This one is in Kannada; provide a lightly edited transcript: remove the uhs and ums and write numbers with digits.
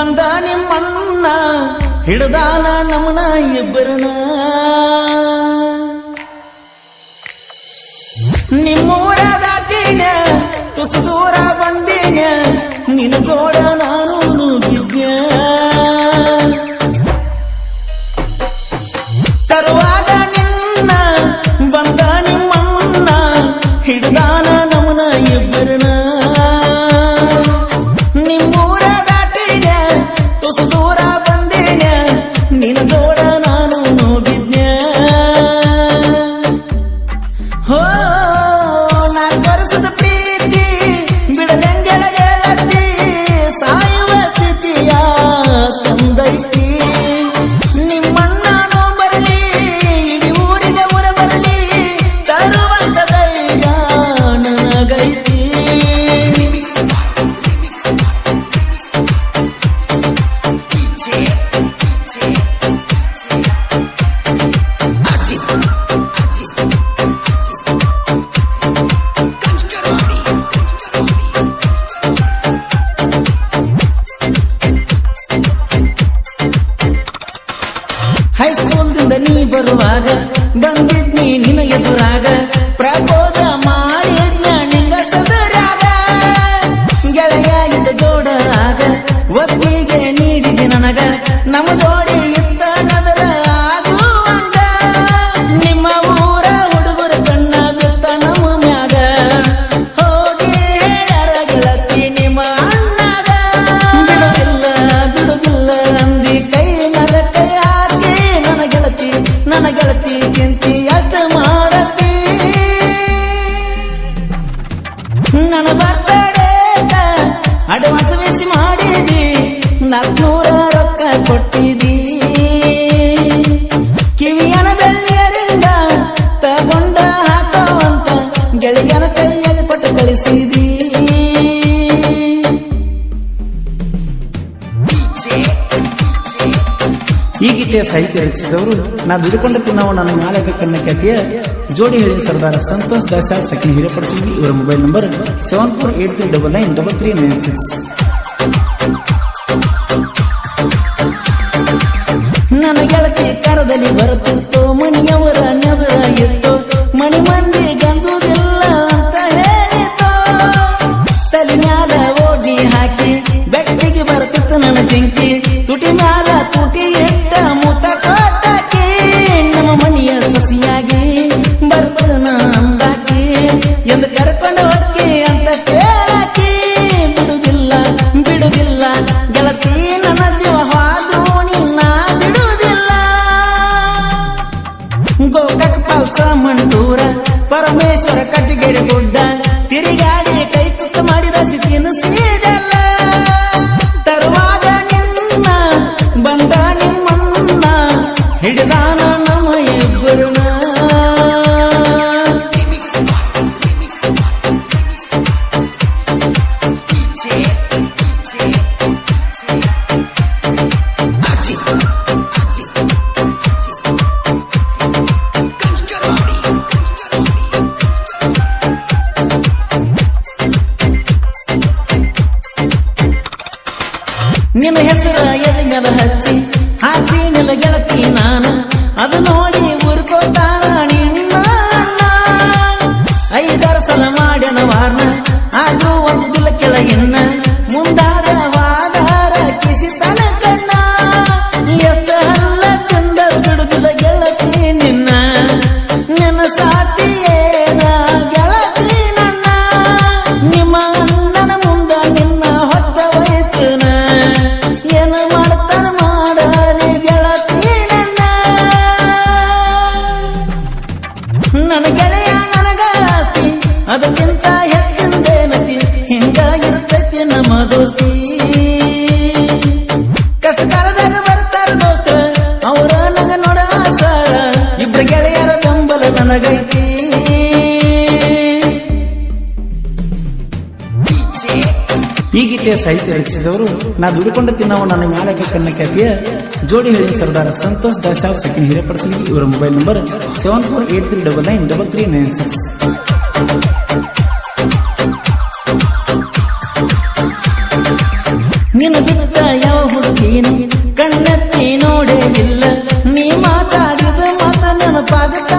ಬಂದ ನಿಮ್ಮಣ್ಣ ಹಿಡ್ದಾನ ನಮ್ಮನ ಇಬ್ಬರನ ನಿಮ್ಮೂರ ದಾಟಿನ ತುಸು ದೂರ ಬಂದಿನ ನಿನ್ನ ಜೋಡ ನಾನು ನುಗ್ಗಿದ್ಯ ತರುವಾಗ ನಿನ್ನ ಬಂದ ನಿಮ್ಮಣ್ಣ ಹಿಡ್ದಾನ ನಮ್ಮನ ಇಬ್ಬರನ ನಿಮ್ಮೂರ ದಾಟಿನ ತುಸು ದೂರ ಬಂದಿನ ನಿನ್ನ ಜೋಡ ನಾನು ನುಗ್ಗಿದ್ಯ ಹೋ ಹೈಸ್ಕೂಲ್ದಿಂದ ನೀ ಬರುವಾಗ ಬಂದಿದ್ನಿ ನಿನ್ನ ಎದುರಾಗ ಪ್ರಬೋಧ ಮಾಡಿದ್ನ ನಿಂಗ ಸದರಾಗ ಗೆಳೆಯ ಇದ್ದ ಜೋಡರಾಗ ಒಪ್ಪಿಗೆ ನೀಡಿದೆ ನನಗ ನಮ್ಮ ಜೋಡಿ ಇದ್ದ ನದರ ಆಗುವಂಗ ನಿಮ್ಮ ಊರ ಹುಡುಗರ ಕಣ್ಣ ಬಿತ್ತ ನಮ್ಮ ಮ್ಯಾಗ ಹೋಗಿ ಹೇಳ್ಯಾರ ಗೆಳತಿ ನಿಮ್ಮ ಅಣ್ಣಗ ಬಿಡುದಿಲ್ಲ ಅಂದಿ ಕೈ ನಗ ಕೈ ಹಾಕಿ ನನ್ನ ಗೆಳತಿ ಚಿಂತಿ ಅಷ್ಟ ಮಾಡತಿ ನನ್ನ ಬರ್ತಡೇಗ ಅಡ್ವಾನ್ಸ್ ವಿಶ್ ಮಾಡಿದಿ 400 ರೊಕ್ಕ ಕೊಟ್ಟಿದಿ ಕಿವಿಯನ ಬೆಳ್ಳಿಯರಿಂದ ತಗೊಂಡ ಹಾಕೋವಂತ ಗೆಳೆಯನ ಕೈಯಾಗ ಕೊಟ್ಟು ಕಳಿಸಿದಿ ಈ ಗೀತೆಯ ಸಾಹಿತ್ಯ ರಚಿಸಿದವರು ನಾ ದುಡಿಕೊಂಡ ತಿನ್ನವ ನನ್ನ ನಾಳೆಕ ಕನ್ನ ಖ್ಯಾತಿಯ ಜೋಡಿ ಹೇಳಿದ ಸರ್ದಾರ ಸಂತೋಷ್ ದಾಸಾಳ್ ಸಖಿ ಹಿರೇಪಡಿಸಿದ್ವಿ. ಇವರ ಮೊಬೈಲ್ ನಂಬರ್ 7483993396. ನನ್ನ ಗೆಳತಿ ಕರದಲ್ಲಿ ಬರುತ್ತಿತ್ತು ಮಣಿಯವರ ನೆವರ ಇತ್ತು ಮಣಿ ಮಂದಿ ಗಂದುದಿಲ್ಲ ಅಂತ ಹೇಳಿತ್ತು ತಲೆ ಮ್ಯಾಲ ಓಡಿ ಹಾಕಿ ಬೆಟ್ಟಿಗೆ ಬರುತ್ತಿತ್ತು ನನ್ನ ಜಿಂಕಿ ತುಟಿ ಮ್ಯಾಲ ತುಟಿ ಇಟ್ಟ ಮುತ ಕೊಟ್ಟಾಕಿ ನಮ್ಮ ಮನೆಯ ಸಸಿಯಾಗಿ ಬರ್ತನ ಅಂದಾಕಿ ಎಂದು ಕರ್ಕೊಂಡು ಹೋಗಿ ಅಂತ ಕೇಳಾಕಿ ಬಿಡುದಿಲ್ಲ ಗೆಳತಿ ನನ್ನ ಜೀವ ಹಾದು ನಿನ್ನ ಬಿಡುವುದಿಲ್ಲ ಗೋಕಾಕ ಪಾಲ್ಸ ಮಂಟೂರ ಪರಮೇಶ್ವರ ಕಟ್ಟಿಗೆರೆ ಗುಡ್ಡ ತಿರುಗಾಡಿ ಕೈ ತುತ್ತ ಮಾಡಿದ ಸಿತಿನ ಸೀದಲ್ಲ ತರುವಾಗ ನಿನ್ನ ಬಂದ ನಿಮ್ಮಣ್ಣ ಹಿಡಿದಾನ ನಮ್ಮ ಇಬ್ಬರನ ನಿನ್ನ ಹೆಸರ ಎದೆಗದ ಹಚ್ಚಿ ಹಾಚಿ ನಿಲ್ಲ ಗೆಳತಿ ನಾನು ಅದು ನೋಡಿ ಉರ್ಕೋತಾನ ನಿನ್ನ 5 ಸಲ ಮಾಡ್ಯನ ವಾರ್ನ ಆದ್ರೂ ಒಂದಿಲ್ಲ ಕೆಳಗಿನ್ನ ಮುಂದಾದ ವಾದಾರ ಕಿಸಿತನ ಕಣ್ಣ ಎಷ್ಟ ಹಲ್ಲ ಚಂದ ಬಿಡುದಿಲ್ಲ ಗೆಳತಿ ನಿನ್ನ ಸಾತಿಯೇನ ಗೆಳತಿ ನನ್ನ ನಿಮ್ಮ ಅಣ್ಣನ ಮುಂದ ನಿನ್ನ ಹೊತ್ತ ವೈತನ ಏನು ಮಾಡ್ತಾನ ಮಾಡಲಿ ಗೆಳತಿ ನನ್ನ ಗೆಳೆಯ ನನಗ ಆಸ್ತಿ ಅದಕ್ಕಿಂತ ಹೆಚ್ಚಿಂದೇನತಿ ಹಿಂಗ ಇರ್ತೈತಿ ನಮ್ಮ ದೋಸ್ತಿ ಕಷ್ಟ ಕಾಲದಾಗ ಬರ್ತಾರ ದೋಸ್ತ ಅವರ ನಂಗ ನೋಡ ಆಸಾಳ ಇಬ್ರ ಗೆಳೆಯರ ಬೆಂಬಲ ನನಗೈತಿ ಈ ಗೀತೆಯ ಸಾಹಿತ್ಯ ರಚಿಸಿದವರು ನಾ ದುಡಿಕೊಂಡ ತಿನ್ನವ ನನ್ನ ಮ್ಯಾಲಕ ಕನ್ನ ಖ್ಯಾತಿಯ ಜೋಡಿ ಹೇಳಿದ ಸರ್ದಾರ ಸಂತೋಷ್ ದಾಸಾಳ್ ಸಖಿ ಹಿರೇಪಡಿಸಿದ್ವಿ. ಇವರ ಮೊಬೈಲ್ ನಂಬರ್ 7483993396. ನಿನ್ನ ಬಿಟ್ಟ ಯಾವ ನೀನು ಕಣ್ಣೆತ್ತಿ ನೋಡೇ ಇಲ್ಲ ನೀ ಮಾತಾಡಿದ ಮಾತ ನೆನಪಾಗುತ್ತ